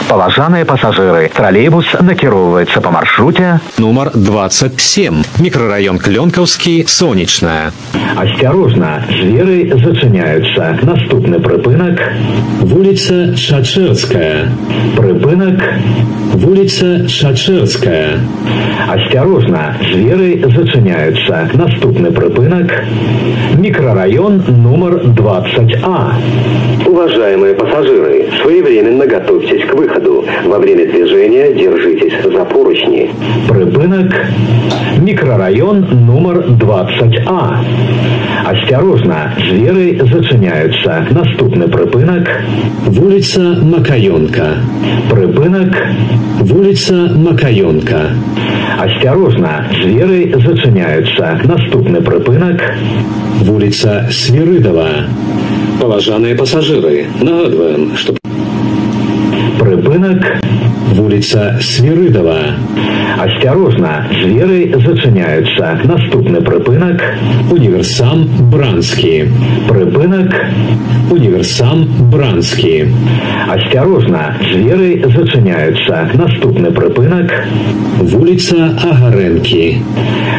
Паважаныя пассажиры, троллейбус накіроўваецца по маршруте номер 27, микрорайон Клёнкаўскі, Сонечная. Осторожно, двери зачиняются. Наступный припынок. Вулица Шачерская. Припынок. Вулица Шачерская. Осторожно, двери зачиняются. Наступный припынок. Микрорайон номер 20А. Уважаемые пассажиры, своевременно готовьтесь к выходу. Во время движения держитесь за поручни. Припынок. Микрорайон номер 20А. Осторожно, двери зачиняются. Наступный припынок. Вулица Макаёнка. Припынок. Вулица Макаёнка. Осторожно, двери зачиняются. Наступный припынок. Вулица Свиридова. Паважаныя пассажиры, нагадываем, что Припынок. вулица Свиридова. Осторожно, двери зачиняются. Наступный припынок. Универсам Бранский. Припынок. Универсам Бранский. Осторожно, двери зачиняются. Наступный припынок. Вулица Агаренки.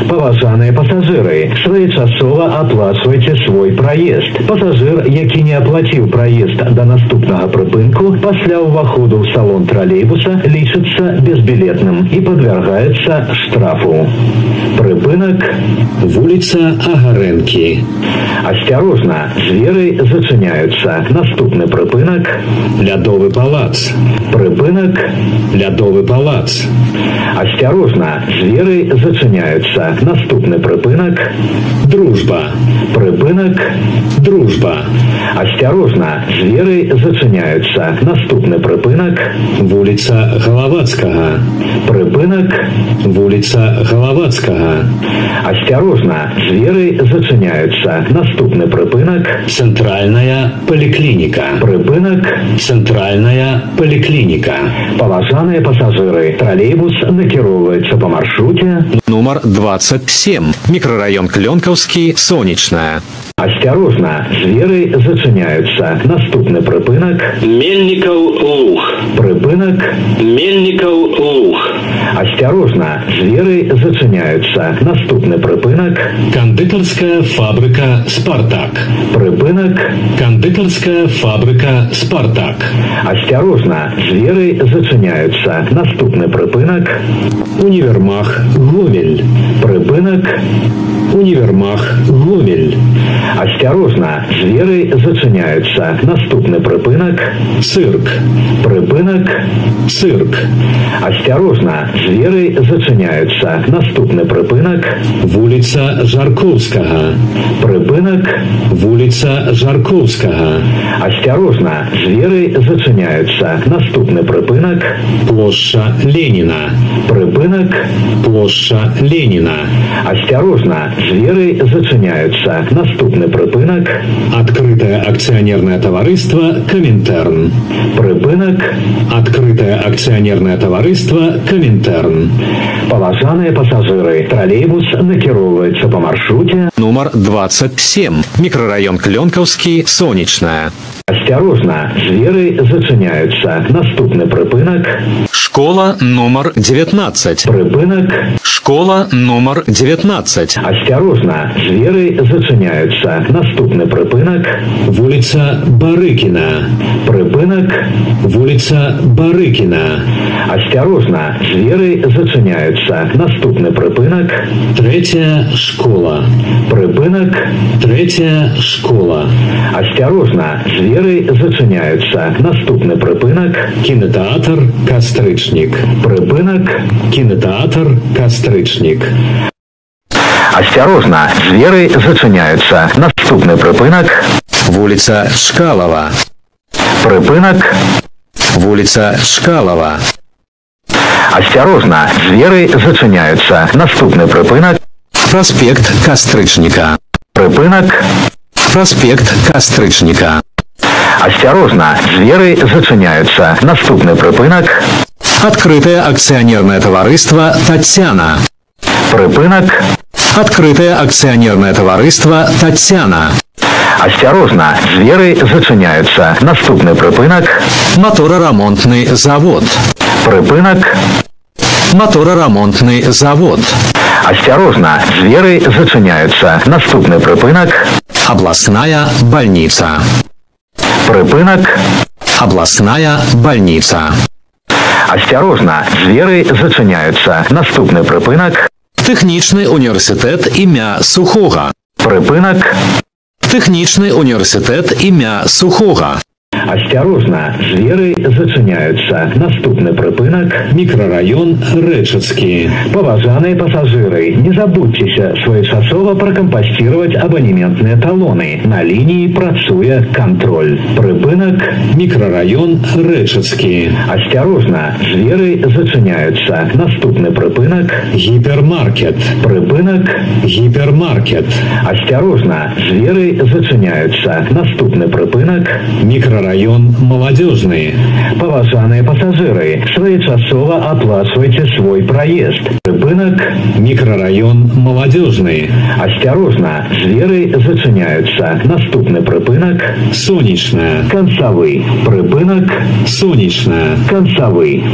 Паважаныя пассажиры, своечасова оплачивайте свой проезд. Пассажир, які не оплатил проезд до наступного припынку, пасля ўваходу в салон троллейбуса лічыцца безбилетным и подвергается штрафу. Припынок. Вулица Агаренки. Осторожно, двери зачиняются. Наступный припынок. Лядовы палац. Припынок. Лядовы палац. Осторожно, двери зачиняются. Наступный припынок. Дружба. Припынок. Дружба. Осторожно, двери зачиняются. Наступный припынок. Вулица Головацкага. Припынок. Вулица Головацкага. Осторожно, двери зачиняются. Наступный припынок. Центральная поликлиника. Припынок. Центральная поликлиника. Паважаныя пассажиры, троллейбус накіроўваецца по маршруте номер 27, микрорайон Клёнкаўскі, Сонечная. Осторожно, двери зачиняются. Наступный припынок. Мельников Луг. Припынок. Мельников Луг. Осторожно, двери зачиняются. Наступный припынок. Кондитерская фабрика «Спартак». Припынок. Кондитерская фабрика «Спартак». Осторожно, двери зачиняются. Наступный припынок. Универмаг «Гомель». Припынок. Универмаг «Гомель». Осторожно, двери зачиняются. Наступный припынок. Цирк. Припынок. Цирк. Осторожно, двери зачиняются. Наступный припынок. Вулица Жарковскага. Припынок. Вулица Жарковскага. Осторожно, двери зачиняются. Наступный припынок. Площа Ленина. Припынок. Площа Ленина. Осторожно, двери зачиняются. Наступный припынок. Открытое акционерное товариство «Коминтерн». Припынок. Открытое акционерное товариство «Коминтерн». Паважаныя пассажиры, троллейбус накіроўваецца по маршруте номер 27, микрорайон Клёнкаўскі, Сонечная. Осторожно, двери зачиняются. Наступный припынок. Школа номер 19. Припынок. Школа номер 19. Осторожно, двери зачиняются. Наступный припынок. Вулица Барыкина. Припынок. Вулица Барыкина. Осторожно, двери зачиняются. Наступный припынок. Третья школа. Припынок. Третья школа. Осторожно, двери зачиняются. Наступный припынок. Кинотеатр «Кастрычник». Припынок. Кинотеатр «Кастрычник». Осторожно, двери зачиняются. Наступный припынок. Вулица Шкалова. Припынок. Вулица Шкалова. Осторожно, двери зачиняются. Наступный припынок. Проспект Кастрычника. Припынок. Проспект Кастрычника. Осторожно, двери зачиняются. Наступный припынок. Открытое акционерное товариство «Татьяна». Припынок. Открытое акционерное товариство «Татьяна». Осторожно, двери зачиняются. Наступный припынок. Мотороремонтный завод. Припынок. Мотороремонтный завод. Осторожно, двери зачиняются. Наступный припынок. Областная больница. Припынок. Областная больница. Осторожно, двери зачиняются. Наступний припинок. Технічний університет ім'я Сухого. Припинок. Технічний університет ім'я Сухого. Осторожно, двери зачиняются. Наступный припынок. Микрорайон Речицкий. Поважанные пассажиры, не забудьте своечасово прокомпостировать абонементные талоны. На линии працуе контроль. Припынок. Микрорайон Речицкий. Осторожно, двери зачиняются. Наступный припынок. Гипермаркет. Припынок. Гипермаркет. Осторожно, двери зачиняются. Наступный припынок. Микрорайон Молодежный. Поважанные пассажиры, своечасово оплачивайте свой проезд. Припынок. Микрорайон Молодежный. Осторожно, двери зачиняются. Наступный припынок. Сонечная. Концовый. Припынок. Сонечная. Концовый.